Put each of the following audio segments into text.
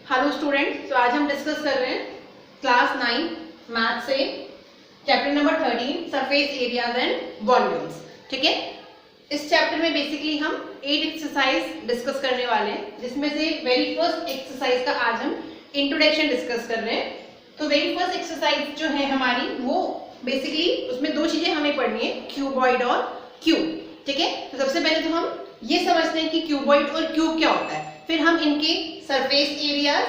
Hello student, तो आज हम डिस्कस कर रहे हैं क्लास 9 मैथ से chapter number 13 surface areas and volumes. ठीक है, इस चैप्टर में बेसिकली हम 8 एक्सरसाइज डिस्कस करने वाले हैं, जिसमें से वेरी फर्स्ट एक्सरसाइज का आज हम इंट्रोडक्शन डिस्कस कर रहे हैं। तो वेरी फर्स्ट एक्सरसाइज जो है हमारी, वो बेसिकली उसमें दो चीजें हमें पढ़नी है, क्यूबॉइड और क्यूब। ठीक है, तो सबसे पहले तो हम ये समझते हैं कि क्यूबॉइड और क्यूब क्या होता है, फिर हम इनके सरफेस एरियाज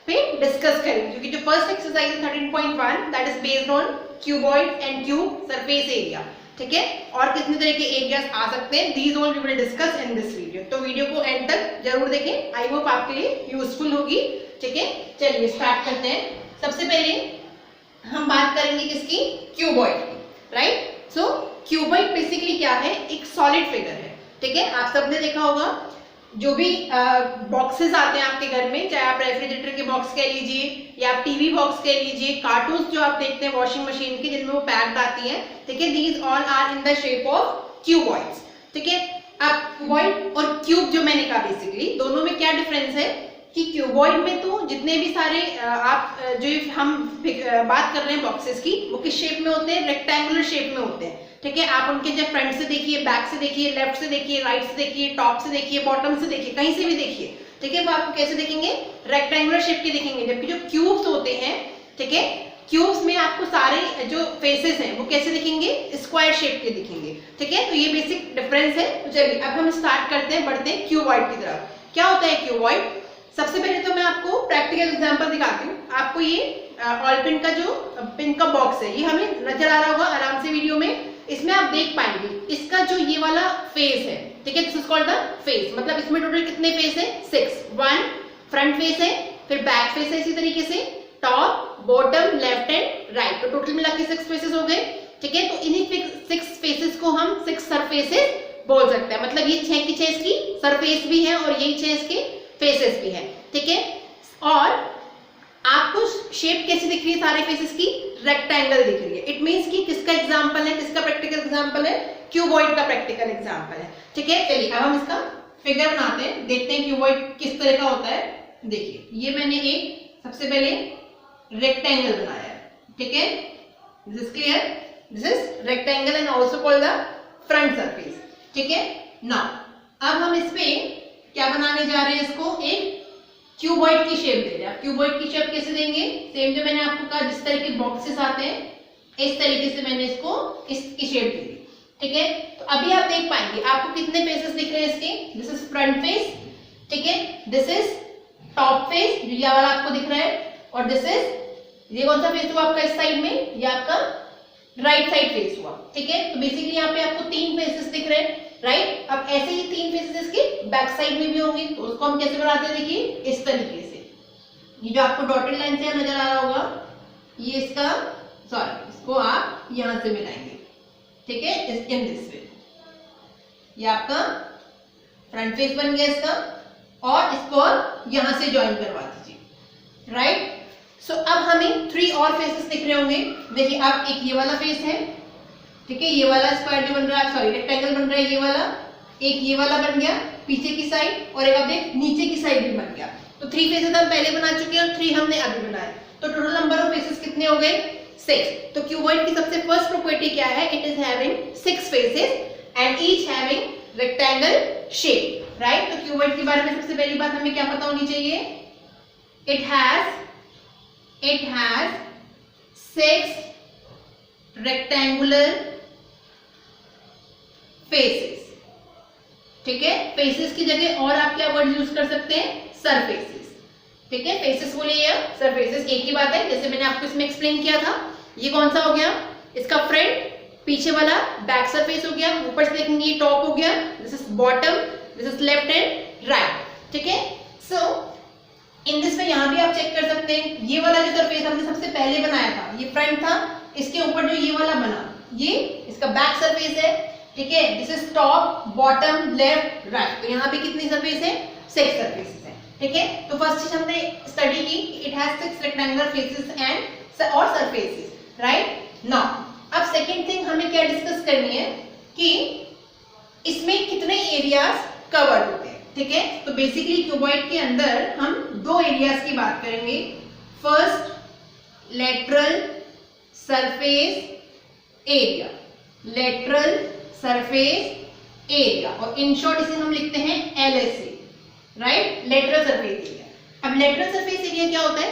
पे डिस्कस करेंगे, क्योंकि जो फर्स्ट एक्सरसाइज है 13.1 that is based on cuboid and cube surface area. ठीक है, और कितने तरह के एरियाज आ सकते हैं, these all we will discuss in this video. तो वीडियो को एंड तक जरूर देखें, आई होप आपके लिए यूजफुल होगी। ठीक है, चलिए स्टार्ट करते हैं। सबसे पहले हम बात करेंगे किसकी, क्यूबॉइड की। राइट, सो क्यूबॉइड बेसिकली क्या है, एक सॉलिड फिगर है। ठीक है, आप सबने देखा होगा जो भी बॉक्सेस आते हैं आपके घर में, चाहे आप रेफ्रिजरेटर के बॉक्स कह लीजिए या आप टीवी बॉक्स कह लीजिए, कार्टून्स जो आप देखते हैं वॉशिंग मशीन के जिनमें वो पैक्ड आती हैं। ठीक है, these all are in the shape of cuboids. ठीक है, अब क्यूबॉइड और क्यूब जो मैंने कहा, बेसिकली दोनों में क्या डिफरेंस है कि क्यूबॉइड में तो जितने भी सारे आप जो हम बात कर रहे हैं बॉक्सेस की, वो किस शेप में होते हैं, रेक्टेंगुलर शेप में होते हैं। ठीक है, आप उनके जब फ्रंट से देखिए, बैक से देखिए, लेफ्ट से देखिए, राइट से देखिए, टॉप से देखिए, बॉटम से देखिए, कहीं से भी देखिए, ठीक है, वो आपको कैसे दिखेंगे, रेक्टेंगुलर शेप के दिखेंगे। जबकि जो क्यूब्स होते हैं, ठीक है, क्यूब्स में आपको सारे जो फेसेस हैं वो कैसे दिखेंगे, स्क्वायर शेप के दिखेंगे। ठीक है, तो ये बेसिक डिफरेंस है। तो चलिए अब हम स्टार्ट करते हैं, बढ़ते हैं क्यूबॉइड की तरफ। क्या होता है क्यूबॉइड? सबसे पहले तो मैं आपको प्रैक्टिकल एग्जांपल दिखाती हूँ। आपको ये ऑल पिन का जो पिन का बॉक्स है, ये हमें नजर आ रहा होगा आराम से वीडियो में। इसमें आप देख पाएंगे इसका जो ये वाला फेस है, ठीक है, this is called the face. मतलब इसमें टोटल कितने फेस है, 6। 1 फ्रंट फेस है, फिर बैक फेस है, इसी तरीके से top, bottom, left and right. तो टोटल मिला के 6 फेसेस हो गए। ठीक है, तो इन्हीं 6 फेसेस को हम 6 सरफेसेस बोल सकते हैं। मतलब ये 6 की 6 इसकी सरफेस भी है और यही 6 इसके फेसेस भी है। ठीक है, और आपको शेप कैसी दिख रही है सारे फेसेस की, रेक्टेंगल दिख रही है। इट मींस कि किसका एग्जांपल है, किसका प्रैक्टिकल एग्जांपल है, क्यूबॉइड का प्रैक्टिकल एग्जांपल है। ठीक है, चलिए अब हम इसका फिगर बनाते हैं, देखते हैं क्यूबॉइड किस तरह का होता है। देखिए, ये मैंने एक सबसे पहले रेक्टेंगल बनाया है। ठीक है, this is clear, this is rectangle and also called the front surface. ठीक है, नाउ अब हम इस पे क्या बनाने जा रहे हैं, इसको एक क्यूबॉइड की शेप दे रहे हैं। क्यूबॉइड की शेप कैसे देंगे, सेम जो मैंने आपको कहा, जिस तरह के बॉक्सेस आते हैं इस तरीके से मैंने इसको इसकी शेप दे दी। ठीक है, तो अभी आप देख पाएंगे आपको कितने फेसेस दिख रहे हैं इसके। दिस इज फ्रंट फेस, ठीक है, दिस इज टॉप फेस जो ये वाला आपको दिख रहा है, और दिस इज, ये कौन सा फेस हुआ आपका इस साइड में, ये आपका राइट साइड फेस हुआ। ठीक है, तो बेसिकली यहाँ पे आपको 3 फेसेस दिख रहे हैं। राइट, अब ऐसे ही 3 फेसेस इसके बैक साइड में भी होंगे, तो उसको हम कैसे बनाते हैं, देखिए इस तरीके से। ये जो आपको डॉटेड लाइन से नजर आ रहा होगा, ये इसका, सॉरी, इसको आप यहां से मिलाएंगे। ठीक है, इन दिस वे, ये आपका फ्रंट फेस बन गया इसका, और इसको यहां से ज्वाइन करवा दीजिए। राइट, सो अब हमें 3 और फेसेस दिख रहे होंगे। देखिए, अब एक ये वाला फेस है, ठीक है, ये वाला स्क्वायर जो बन रहा है, सॉरी रेक्टेंगल बन रहा है, ये वाला, एक ये वाला बन गया पीछे की साइड, और एक अब एक नीचे की साइड भी बन गया। तो 3 फेसेस हम पहले बना चुके हैं और 3 हमने अभी बनाए, तो टोटल नंबर ऑफ फेसेस कितने हो गए, 6। तो क्यूबॉइड की सबसे फर्स्ट प्रॉपर्टी क्या है, it is having 6 faces and each having rectangle shape. Right, तो क्यूबॉइड के बारे में सबसे पहली बात हमें क्या पता होनी चाहिए, इट हैज 6 रेक्टेंगुलर फेसेस। ठीक है, फेसेस की जगह और आप क्या वर्ड यूज कर सकते हैं, सरफेसेस। ठीक है, फेसेस बोलिए या सरफेसेस एक ही बात है, जैसे मैंने आपको इसमें एक्सप्लेन किया था। ये कौन सा हो गया, इसका फ्रंट, पीछे वाला बैक सरफेस हो गया, ऊपर से देखेंगे ये टॉप हो गया, this is bottom, this is left and right. ठीक है, सो इन दिस में यहां भी आप चेक कर सकते हैं, ये वाला जो सरफेस हमने सबसे पहले बनाया था, ये फ्रंट था, इसके ऊपर जो ये वाला बना, ये इसका बैक सरफेस है। ठीक है, this is top, bottom, left, right. तो यहाँ पे कितनी सरफेस है, 6 सरफेसेस है। ठीक है, तो फर्स्ट चीज हमने स्टडी की, it has 6 rectangular faces and और सरफेसेस। राइट, नाउ अब सेकंड थिंग हमें क्या डिस्कस करनी है कि इसमें कितने एरियाज कवर्ड होते हैं। ठीक है। तो बेसिकली क्यूबॉइड के अंदर हम दो एरियाज की बात करेंगे। First lateral surface area, lateral surface area, और इन शॉर्ट इसे हम लिखते हैं LSA, right, lateral surface area. अब लेटरल सरफेस एरिया क्या होता है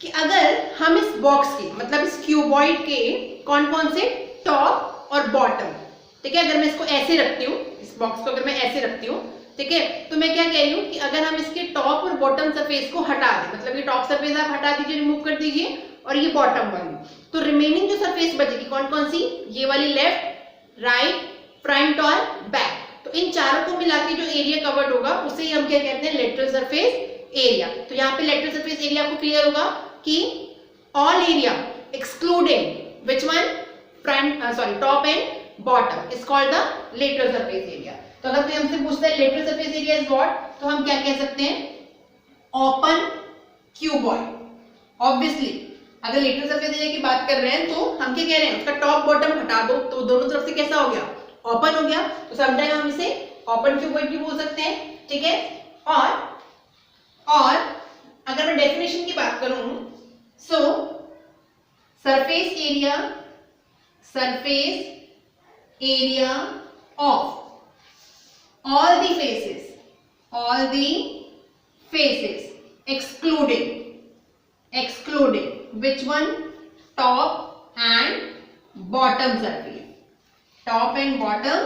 कि अगर हम इस बॉक्स के मतलब इस क्यूबॉइड के कौन कौन से टॉप और बॉटम, ठीक है, अगर मैं इसको ऐसे रखती हूँ, इस बॉक्स को अगर मैं ऐसे रखती हूँ, ठीक है, तो मैं क्या कह रही हूँ कि अगर हम इसके टॉप और बॉटम सरफेस को हटा दें, मतलब ये टॉप सरफेस आप हटा दीजिए, रिमूव कर दीजिए, और ये बॉटम वाली, तो रिमेनिंग जो सरफेस बचेगी कौन कौन सी, ये वाली लेफ्ट, राइट, फ्रंट और बैक, तो इन चारों को मिला के जो एरिया कवर्ड होगा उसे ही हम क्या कहते हैं, लेटरल सरफेस एरिया। तो यहाँ पे लेटरल सरफेस एरिया आपको क्लियर होगा कि all area excluding which one, front sorry top and bottom is called the lateral surface area. तो अगर कोई हमसे पूछता है lateral surface area is what, तो हम क्या कह सकते हैं, ओपन क्यूबॉइड। ऑब्वियसली अगर लेटरल सरफेस एरिया की बात कर रहे हैं तो हम क्या कह रहे हैं, उसका टॉप बॉटम हटा दो तो दोनों तरफ से कैसा हो गया, ओपन हो गया, तो समटाइम हम इसे ओपन क्यूबॉइड भी बोल सकते हैं, ठीक है। और अगर मैं डेफिनेशन की बात करूं, सो surface area of all the faces excluding which one, top and bottom surface, top and bottom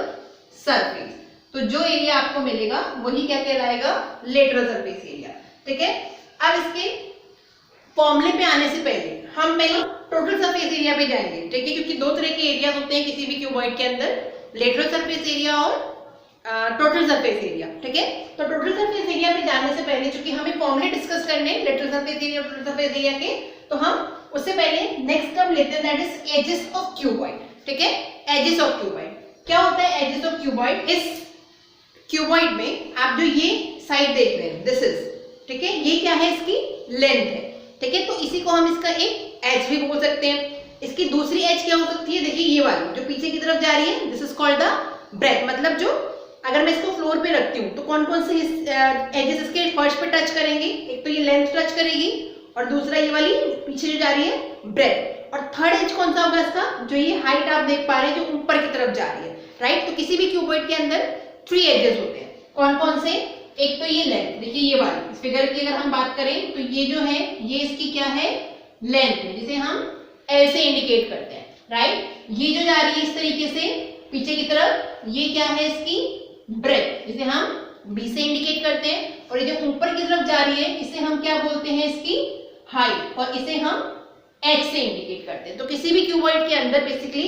surface, तो जो एरिया आपको मिलेगा वही क्या कहलाएगा, लेटरल सरफेस एरिया, ठीक है। अब इसके फॉर्मूले पे आने से पहले हम पहले टोटल सरफेस एरिया पे जाएंगे, ठीक है, क्योंकि दो तरह के एरिया होते हैं किसी भी क्यूबॉइड के अंदर, लेटरल सरफेस एरिया और टोटल सरफेस एरिया, ठीक है। तो टोटल सरफेस एरिया पे जाने से पहले चूंकि हमें फॉर्मूले डिस्कस करने हैं लेटरल सरफेस एरिया और टोटल सरफेस एरिया के, तो हम उससे पहले नेक्स्ट टर्म लेते हैं, that is edges of cuboid, ठीक है। एजेस ऑफ क्यूबॉइड क्या होता है, एजेस ऑफ क्यूबॉइड, इस क्यूबॉइड में आप जो ये साइड देख रहे हैं, दिस इज, ठीक है, ये क्या है, इसकी लेंथ है, ठीक है, तो इसी को हम इसका एक एज भी बोल सकते हैं। इसकी दूसरी एज क्या हो सकती है, देखिए ये वाली जो पीछे की तरफ जा रही है, this is called the breadth, मतलब जो अगर मैं इसको फ्लोर पे रखती हूँ तो कौन कौन से एजेस इसके फर्श पे टच करेंगे, एक तो ये लेंथ टच करेगी और दूसरा ये वाली पीछे जो जा रही है ब्रेथ, और थर्ड एज कौन सा होगा इसका, जो ये हाइट आप देख पा रहे हैं जो ऊपर की तरफ जा रही है, राइट। तो किसी भी क्यूबॉइड के अंदर 3 एजेस होते हैं, कौन कौन से, एक तो ये लेंथ, देखिए ये वाली, इस फिगर की अगर हम बात करें तो ये जो है ये इसकी क्या है, लेंथ है, जिसे हम L से इंडिकेट करते हैं, राइट। ये जो जा रही है इस तरीके से पीछे की तरफ, ये क्या है, इसकी ब्रेथ, जिसे हम B से इंडिकेट करते हैं, और ये जो ऊपर की तरफ जा रही है इसे हम क्या बोलते हैं, इसकी हाइट, और इसे हम H से इंडिकेट करते हैं। तो किसी भी क्यूबॉइड के अंदर बेसिकली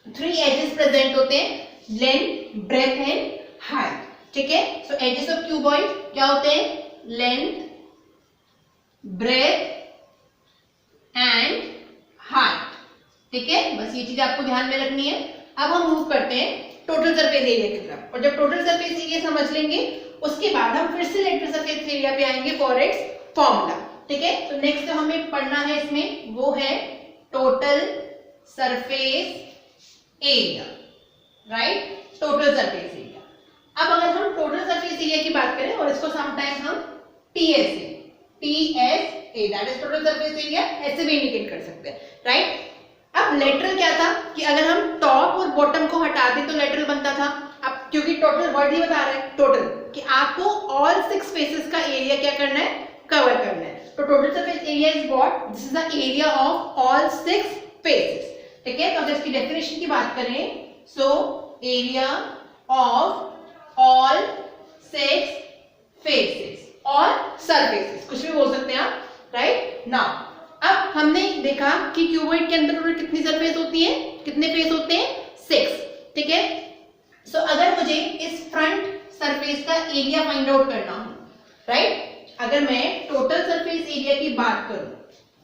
3 एजेस प्रेजेंट होते हैं, लेंथ, ब्रेथ एंड हाइट, ठीक है। सो एजेस ऑफ क्यूबॉइड क्या होते हैं, लेंथ, ब्रेथ एंड हाइट, ठीक है, बस ये चीज आपको ध्यान में रखनी है। अब हम मूव करते हैं टोटल सरफेस एरिया की तरफ, और जब टोटल सरफेस एरिया समझ लेंगे उसके बाद हम फिर से लेटरल सरफेस एरिया पे आएंगे फॉर इट्स फॉर्मूला, ठीक है। तो नेक्स्ट जो हमें पढ़ना है इसमें वो है total surface area, right, total surface area. अब अगर हम टोटल सरफेस एरिया की बात करें और इसको समटाइम्स हम TSA that is total surface area ऐसे भी इंडिकेट कर सकते हैं, राइट। अब लेटरल क्या था कि अगर हम टॉप और बॉटम को हटा दें तो लेटरल बनता था। अब क्योंकि टोटल वर्ड ही बता रहा है टोटल, कि आपको ऑल 6 फेसेस का एरिया क्या करना है, कवर करना है। तो total surface area is what, this is the area of all 6 faces, ठीक है। तो अगर इसकी डेफिनेशन की बात करें, so area of all 6 faces और सरफेसेस, कुछ भी बोल सकते हैं आप, राइट। नाउ अब हमने देखा कि क्यूबॉइड के अंदर टोटल कितनी सरफेस होती है, कितने फेस होते हैं, 6, ठीक है। सो अगर मुझे इस फ्रंट सरफेस का एरिया फाइंड आउट करना हो, राइट, अगर मैं टोटल सरफेस एरिया की बात करूं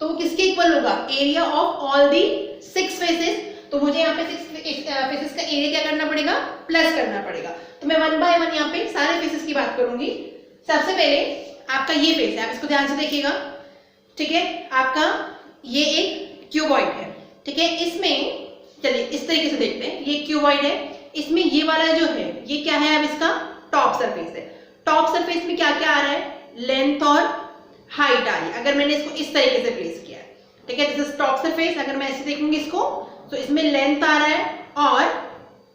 तो वो किसके इक्वल होगा, area of all the 6 faces. तो मुझे यहाँ पे 6 फेसेस का एरिया क्या करना पड़ेगा, प्लस करना पड़ेगा। तो मैं 1 बाय 1 यहाँ पे सारे फेसेस की बात करूंगी। सबसे पहले आपका ये फेस है, आप इसको ध्यान से देखिएगा, ठीक है। आपका ये एक क्यूबॉइड है, ठीक है। इसमें चलिए इस तरीके से देखते हैं, ये क्यूबॉइड है, इसमें ये वाला जो है ये क्या है, अब इसका टॉप सरफेस है। टॉप सरफेस में क्या क्या आ रहा है, लेंथ और हाइट आ रही है। अगर मैंने इसको इस तरीके से प्लेस किया है, ठीक है, दिस इज टॉप सरफेस। अगर मैं ऐसे देखूंगी इसको तो इसमें लेंथ आ रहा है और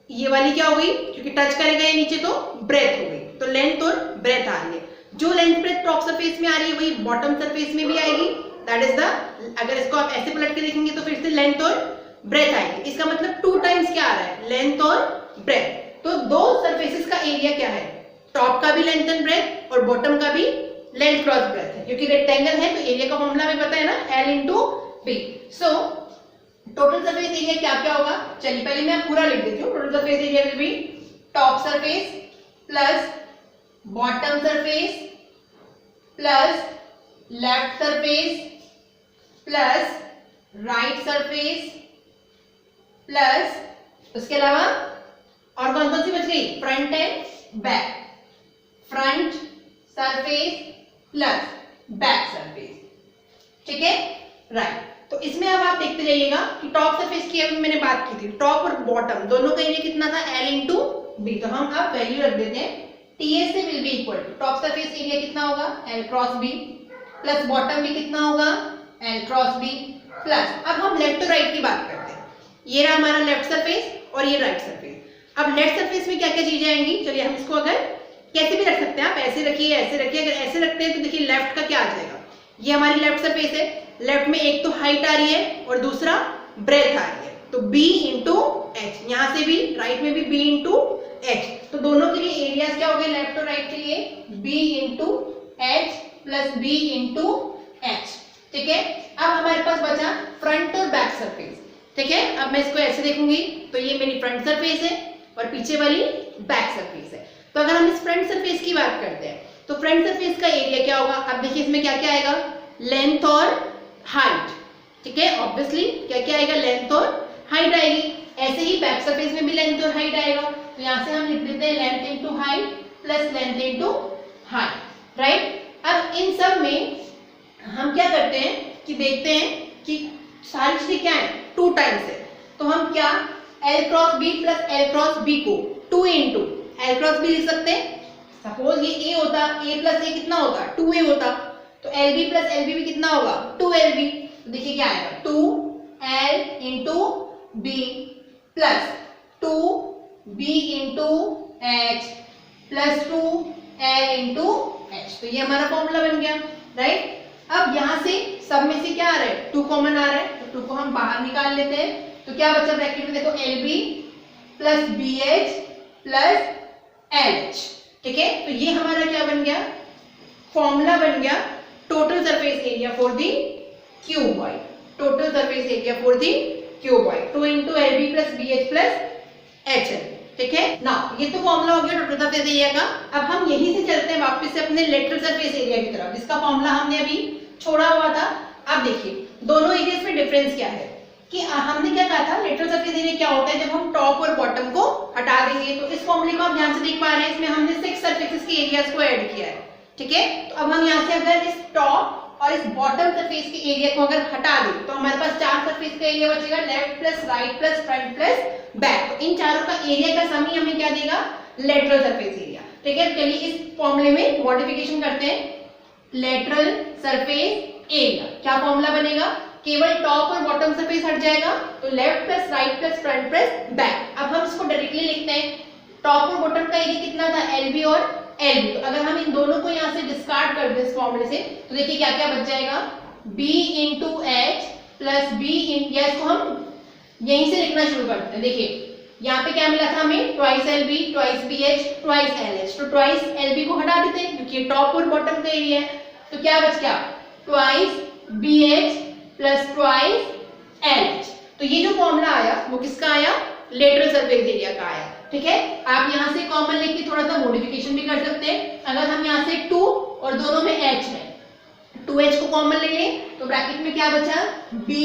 ये वाली क्या हो गई, क्योंकि टच करेगा ये नीचे तो ब्रेथ हो गई, तो लेंथ और ब्रेथ आ रही है। जो लेंथ ब्रेथ टॉप सरफेस में आ रही है वही बॉटम सरफेस में भी आएगी, दैट इज द, अगर इसको आप ऐसे पलट के देखेंगे तो फिर से लेंथ और ब्रेथ आएगी। इसका मतलब 2 टाइम्स क्या आ रहा है, लेंथ और ब्रेथ। तो दो सरफेसेस का एरिया क्या है, टॉप का भी लेंथ एंड ब्रेथ और बॉटम का भी लेंथ क्रॉस ब्रेथ है। क्योंकि रेक्टेंगल है तो एरिया का फॉर्मूला हमें पता है ना, L into B। So total surface area क्या क्या होगा, चलिए पहले मैं पूरा लिख देती हूँ। Total surface area will be top surface plus bottom surface plus left surface plus right surface plus उसके अलावा और कौन कौन सी बच गई, front end back, front surface plus back surface, ठीक है, राइट। तो इसमें अब आप देखते जाइएगा कि टॉप सरफेस की अभी मैंने बात की थी, टॉप और बॉटम दोनों का एरिया कितना था, L into B। तो हम अब वैल्यू रख देते हैं, TS से will be equal to top surface area कितना होगा, L cross B plus bottom भी कितना होगा, L क्रॉस B प्लस, अब हम लेफ्ट टू राइट की बात करते हैं। ये रहा हमारा लेफ्ट सरफेस और ये राइट सरफेस। अब लेफ्ट सरफेस में क्या क्या चीजें आएंगी, चलिए हम इसको अगर कैसे भी रख सकते हैं, आप ऐसे रखिए ऐसे रखिए। अगर ऐसे रखते हैं तो देखिए लेफ्ट का क्या आ जाएगा, ये हमारी लेफ्ट सरफेस है, लेफ्ट में एक तो हाइट आ रही है और दूसरा ब्रेथ आ रही है, तो B into H, यहां से भी राइट में भी B into H। तो दोनों के लिए एरियाज क्या हो गए लेफ्ट और राइट के लिए, B into H plus B into H, ठीक है। अब हमारे पास बचा फ्रंट और बैक सरफेस, ठीक है। अब मैं इसको ऐसे देखूंगी तो ये मेरी फ्रंट सरफेस है और पीछे वाली बैक सरफेस है। तो अगर हम इस फ्रंट सरफेस की बात करते हैं तो फ्रंट सरफेस का एरिया क्या होगा, अब देखिए इसमें क्या क्या आएगा, लेंथ और हाइट, ठीक है, ऑब्वियसली क्या क्या आएगा, लेंथ और हाइट आएगी। ऐसे ही बैक सरफेस में भी लेंथ और हाइट आएगा, तो यहाँ से हम लिख देते हैं length into height plus length into height, right. अब इन सब में हम क्या करते हैं कि देखते हैं कि सारी चीजें क्या है, 2 टाइम्स है, तो हम क्या L cross B plus L cross B को 2 इंटू L क्रॉस B लिख सकते हैं। सपोज ये A होता, A प्लस A कितना होता, 2A होता, तो LB प्लस LB भी कितना होगा, 2LB। तो देखिए क्या आएगा, 2L into B plus 2B into H plus 2L into H। तो ये हमारा फॉर्मूला बन गया, राइट। अब यहाँ से सब में से क्या आ रहा है, 2 कॉमन आ रहा है, तो 2 को हम बाहर निकाल लेते हैं। तो क्या बचा ब्रैकेट में, देखो LB plus BH plus LH, ठीक है। तो ये हमारा क्या बन गया, फॉर्मूला बन गया total surface area for the cuboid, total surface area for the cuboid 2 into LB plus BH plus HL, ठीक है ना। ये तो फॉर्मूला हो गया टोटल सरफेस एरिया का। अब हम यहीं से चलते हैं वापस से अपने लेटरल सरफेस एरिया की तरफ, जिसका फॉर्मूला हमने अभी छोड़ा हुआ था। अब देखिए दोनों एरियाज में डिफरेंस क्या है कि हमने क्या कहा था, लेटरल सरफेस एरिया क्या होता है जब हम टॉप और बॉटम को हटा देंगे। तो इस फॉर्मूले को आप ध्यान से देख पा रहे हैं, इसमें हमने 6 सरफेसेस के एरियाज को ऐड किया है, ठीक है। तो अब हम यहाँ से अगर इस टॉप और इस बॉटम सरफेस के एरिया को अगर हटा दें तो हमारे पास 4 सरफेस का एरिया बचेगा, left plus right plus front plus back. तो इन चारों का एरिया का सम ही हमें क्या देगा, लेटरल सरफेस एरिया, ठीक है। चलिए इस फॉर्मूले में मॉडिफिकेशन करते हैं, लेटरल सरफेस एरिया क्या फॉर्मूला बनेगा, केवल टॉप और बॉटम सरफेस हट जाएगा, तो left plus right plus front plus back. अब हम इसको डायरेक्टली लिखते हैं, टॉप और बॉटम का एरिया कितना था, LB और LB। तो अगर हम इन दोनों को यहाँ से डिस्कार्ड कर दें इस फॉर्मूले से, तो देखिए क्या क्या बच जाएगा, B into H plus B इन, या इसको हम यहीं से लिखना शुरू करते हैं। देखिए यहाँ पे क्या मिला था हमें, twice LB twice BH twice LH। तो ट्वाइस LB को हटा देते हैं क्योंकि टॉप और बॉटम का एरिया है, तो क्या बच गया, twice BH plus twice LH। तो ये जो फॉर्मूला आया वो किसका आया, लेटरल सरफेस एरिया का आया, ठीक है। आप यहाँ से कॉमन लेके थोड़ा सा मॉडिफिकेशन भी कर सकते हैं। अगर हम यहाँ से 2 और दोनों में H है, 2H को कॉमन ले लें तो ब्रैकेट में क्या बचा, B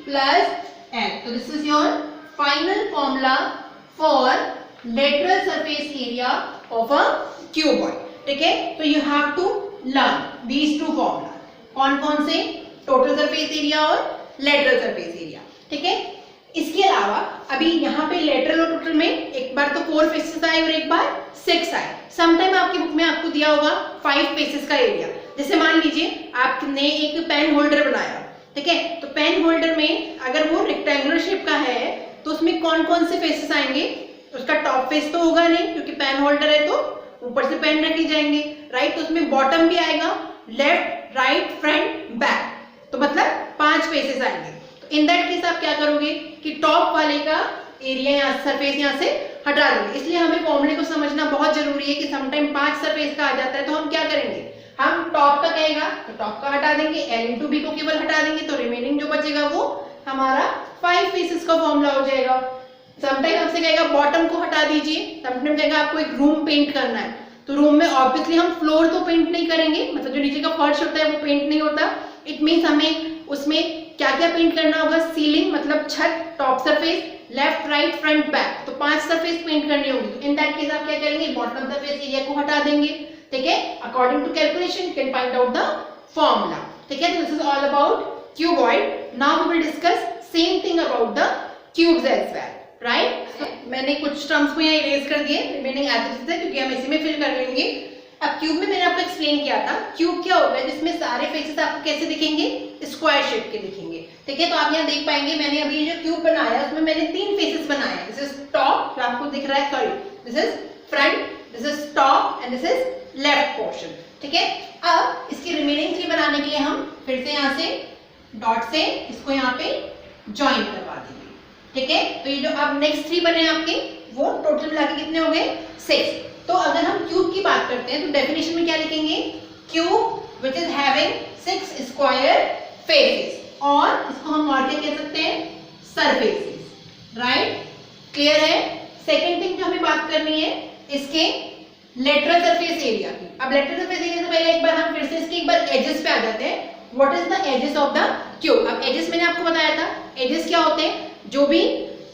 प्लस L। तो this is your final formula for lateral surface area of a cuboid, ठीक है। तो you have to learn these 2 formula, कौन कौन से, टोटल सरफेस एरिया और लेटरल सरफेस एरिया, ठीक है। इसके अलावा अभी यहाँ पे लेटरल और टोटल में एक बार तो 4 फेसेस आए और एक बार 6 आए। समटाइम आपकी बुक में आपको दिया होगा 5 फेसेस का एरिया। जैसे मान लीजिए आपने एक पेन होल्डर बनाया, ठीक है, तो पेन होल्डर में अगर वो रेक्टेंगुलर शेप का है तो उसमें कौन कौन से फेसेस आएंगे? उसका टॉप फेस तो होगा नहीं क्योंकि पेन होल्डर है तो ऊपर से पेन रखे जाएंगे, राइट। तो उसमें बॉटम भी आएगा, लेफ्ट, राइट, फ्रंट, बैक, तो मतलब 5 फेसेस आएंगे। तो इन दैट केस आप क्या करोगे कि टॉप वाले का एरिया यहाँ सरफेस यहाँ से हटा दोगे। इसलिए हमें फॉर्मूले को समझना बहुत जरूरी है कि समटाइम 5 सरफेस का आ जाता है तो हम क्या करेंगे, हम टॉप का कहेगा तो टॉप का हटा देंगे, L इंटू बी को केवल हटा देंगे तो रिमेनिंग जो बचेगा वो हमारा 5 फेसेस का फॉर्मूला हो जाएगा। समटाइम आपसे कहेगा बॉटम को हटा दीजिए, समटाइम कहेगा आपको एक रूम पेंट करना है तो रूम में ऑब्वियसली हम फ्लोर तो पेंट नहीं करेंगे, मतलब जो नीचे का फर्श होता है वो पेंट नहीं होता। इट मीन्स हमें उसमें क्या क्या पेंट करना होगा, सीलिंग मतलब छत, top surface, left, right, front, back, तो 5 सरफेस पेंट करनी होगी। तो इन दैट केस आप क्या करेंगे, बॉटम सरफेस एरिया को हटा देंगे, ठीक है। According to calculation you can find out the formula, ठीक है। This is all about cuboid. Now we will discuss same thing about the cubes as well, right. मैंने कुछ टर्म्स को यहाँ इरेज कर दिए, रिमेनिंग एज इट इज है क्योंकि हम इसी में फिल कर लेंगे। अब क्यूब में मैंने आपको एक्सप्लेन किया था, क्यूब क्या होगा जिसमें सारे फेसेस आपको कैसे दिखेंगे, स्क्वायर शेप के दिखेंगे, ठीक है। तो आप यहाँ देख पाएंगे मैंने अभी जो क्यूब बनाया उसमें मैंने 3 फेसेस बनाए हैं। दिस इज टॉप जो आपको दिख रहा है, sorry this is front, this is top and this is left portion, ठीक है। अब इसकी रिमेनिंग 3 बनाने के लिए हम फिर से यहाँ से डॉट से इसको यहाँ पे ज्वाइन करवा देंगे, ठीक है। तो ये जो अब नेक्स्ट 3 बने आपके वो टोटल मिला के कितने हो गए, 6। तो अगर हम क्यूब की बात करते हैं तो डेफिनेशन में क्या लिखेंगे, cube which is having 6 square faces, और इसको हम और क्या कह सकते हैं, सरफेसेस, राइट। क्लियर है। सेकेंड थिंग जो हमें बात करनी है इसके लेटरल सरफेस एरिया की। अब लेटरल सरफेस एरिया से पहले एक बार हम फिर से इसके एक बार एजेस पे आ जाते हैं। What is the edges of the cube. अब एजेस मैंने आपको बताया था, एजेस क्या होते हैं, जो भी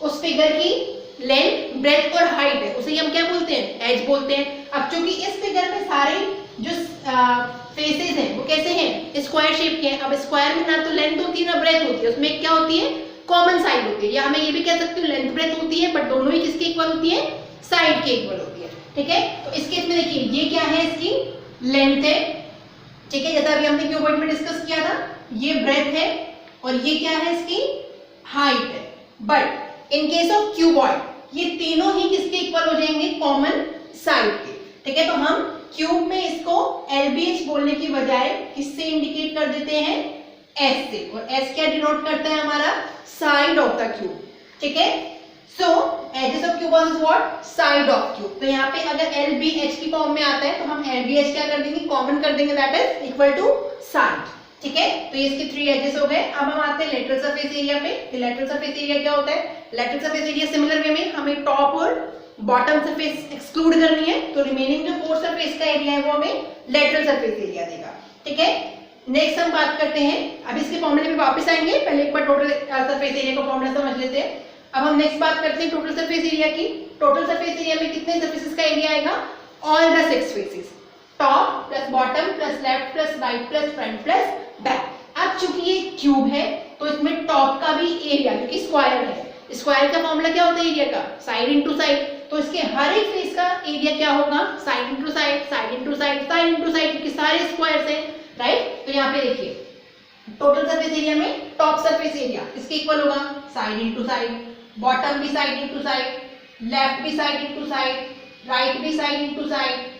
उस फिगर की लेंथ, ब्रेथ और हाइट है उसे हम क्या बोलते हैं, एज बोलते हैं। अब चूंकि इस फिगर में सारे जो फेसेस हैं वो कैसे हैं, स्क्वायर शेप के हैं। अब स्क्वायर में ना तो लेंथ होती है ना ब्रेथ होती है, उसमें क्या होती है, कॉमन साइड होती है, या हमें ये भी कह सकते हो लेंथ ब्रेथ होती है, बट दोनों ही किसके इक्वल होती है, साइड के इक्वल होती है, ठीक है। तो इस केस में देखिए ये क्या है, इसकी लेंथ है, ठीक है, जैसा अभी हमने क्यूबॉइड में डिस्कस किया था। ये ब्रेथ है और ये क्या है, इसकी हाइट है। But in case of cuboid ये तीनों ही किसके इक्वल हो जाएंगे, कॉमन साइड के, ठीक है। तो हम क्यूब में इसको LBH बोलने की बजाय किससे इंडिकेट कर देते हैं, S से, और S क्या डिनोट करता है, हमारा साइड ऑफ द क्यूब, ठीक है। So edges of cube is what, side of cube. तो यहाँ पे अगर LBH की फॉर्म में आता है तो हम LBH क्या कर देंगे, कॉमन कर देंगे, that is equal to side, ठीक है। तो ये इसके 3 एजेस हो गए। अब हम आते हैं लेटरल सरफेस एरिया पे। लेटरल सरफेस एरिया क्या होता है, lateral surface area similar way में हमें टॉप और बॉटम सरफेस एक्सक्लूड करनी है, तो रिमेनिंग जो 4 सरफेस का एरिया है वो हमें लेटरल सरफेस एरिया देगा, ठीक है। नेक्स्ट हम बात करते हैं, अब इसके फॉर्मूले पे वापस आएंगे, पहले एक बार टोटल सरफेस एरिया का फॉर्मूला समझ लेते हैं। अब हम नेक्स्ट बात करते हैं टोटल सरफेस एरिया की। टोटल सरफेस एरिया में कितने सरफेसेस का एरिया आएगा, all the 6 faces, top plus bottom plus left plus right plus front plus back. अब चूंकि ये क्यूब है तो इसमें टॉप का भी एरिया, क्योंकि स्क्वायर है, स्क्वायर का फॉर्मूला क्या होता है एरिया का, साइड इंटू साइड, तो इसके हर एक फेस का एरिया क्या होगा, side into side, side into side, side into side, क्योंकि सारे स्क्वायर हैं, राइट। तो यहाँ पे देखिए टोटल सरफेस एरिया में टॉप सरफेस एरिया इसके इक्वल होगा साइड इंटू साइड, बॉटम भी साइड इंटू साइड, लेफ्ट भी साइड इंटू साइड, राइट भी साइड इंटू साइड,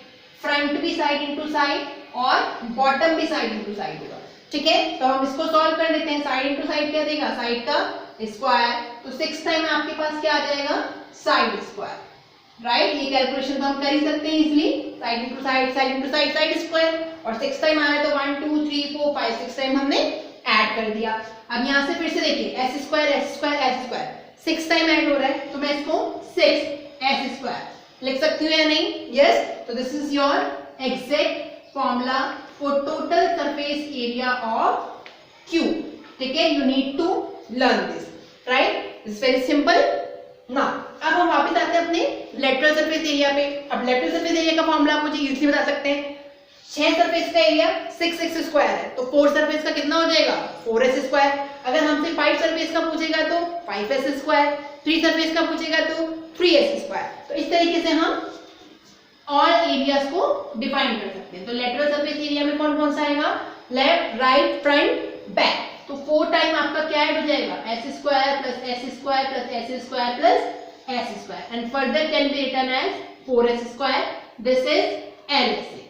फ्रंट भी साइड इंटू साइड और बॉटम भी साइड इंटू साइड होगा, ठीक है। तो हम इसको सॉल्व कर लेते हैं। साइड इंटू साइड क्या देगा, साइड का स्क्वायर, तो 6 टाइम आपके पास क्या आ जाएगा, साइड स्क्वायर, राइट। ये कैलकुलेशन तो हम कर ही सकते हैं easily, side into side, side into side, side square, और 6 टाइम आया तो 1 2 3 4 5 6 टाइम हमने ऐड कर दिया। अब यहाँ से फिर से देखिए s square s square s square 6 time add हो रहा है, तो मैं इसको 6 s स्क्वायर लिख सकती हूँ या नहीं, यस। तो this is your exact formula for total surface area of cube, ठीक है। You need to learn this, right, it's very simple. Now अब हम वापस आते हैं अपने लेटरल सरफेस एरिया पे। अब लेटरल सरफेस एरिया का फॉर्मूला आप मुझे इजीली बता सकते हैं, 6 सरफेस का एरिया 6x स्क्वायर है, तो 4 सरफेस का कितना हो जाएगा 4s स्क्वायर। अगर हमसे 5 सरफेस का पूछेगा तो 5s स्क्वायर, 3 सरफेस का पूछेगा तो 3s स्क्वायर। तो इस तरीके से हम ऑल एरियाज को डिफाइन कर सकते हैं। तो लेटरल सरफेस एरिया में कौन कौन सा आएगा, लेफ्ट, राइट, फ्रंट, बैक। तो 4 टाइम आपका क्या ऐड हो जाएगा, s square plus s square plus s square plus s square, and further can be written as 4s square. This is LSA।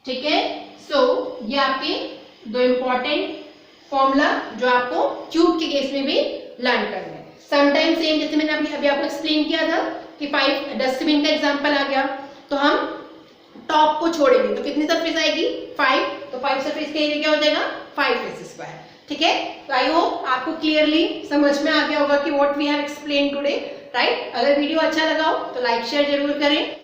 ठीक है, सो ये आपके दो इंपॉर्टेंट फॉर्मूला जो आपको क्यूब के केस में भी लर्न करना है। समटाइम सेम, जैसे मैंने अभी आपको एक्सप्लेन किया था कि 5 डस्टबिन का एग्जांपल आ गया, तो हम टॉप को छोड़ेंगे तो कितनी सरफेस आएगी 5, तो 5 सरफेस का एरिया क्या हो जाएगा 5s स्क्वायर। ठीक है, तो आई होप आपको क्लियरली समझ में आ गया होगा कि what we have explain today, right. अगर वीडियो अच्छा लगा हो तो लाइक शेयर जरूर करें।